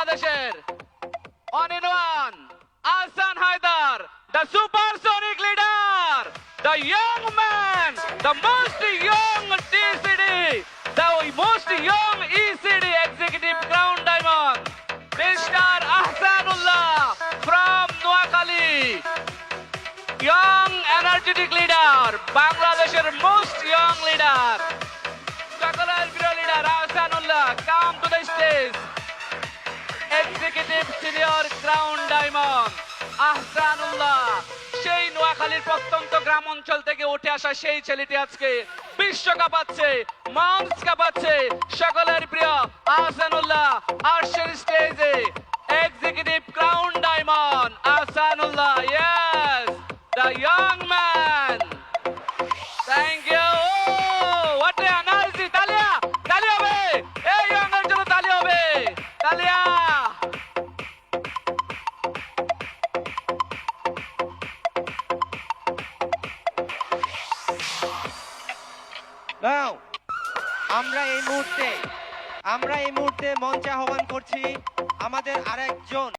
বাংলাদেশের on in one, Ahsan Haidar, the supersonic leader, the young man, the most young TCD, the most young ECD Executive Crown Diamond, Mr. Ahsanullah from Noakhali, young energetic leader, Bangladesh's most young leader, সকলের প্রিয় leader Ahsanullah, come to the stage. Executive senior crown diamond Ahsanullah, সেই নোয়াখালীর প্রত্যন্ত গ্রাম অঞ্চল থেকে উঠে আসা সেই ছেলেটি আজকে বিশ্ব কাঁপাচ্ছে, মঞ্চ কাঁপাচ্ছে। সকলের প্রিয় আহসানুল্লাহ আসছেন স্টেজে। Executive crown diamond Ahsanullah, yes, the young man. Thank you. What a energy! তালিয়া, তালি হবে এই ইয়ং এর জন্য, তালি হবে, তালিয়া। নাও আমরা এই মুহূর্তে মঞ্চে আহ্বান করছি আমাদের আরেকজন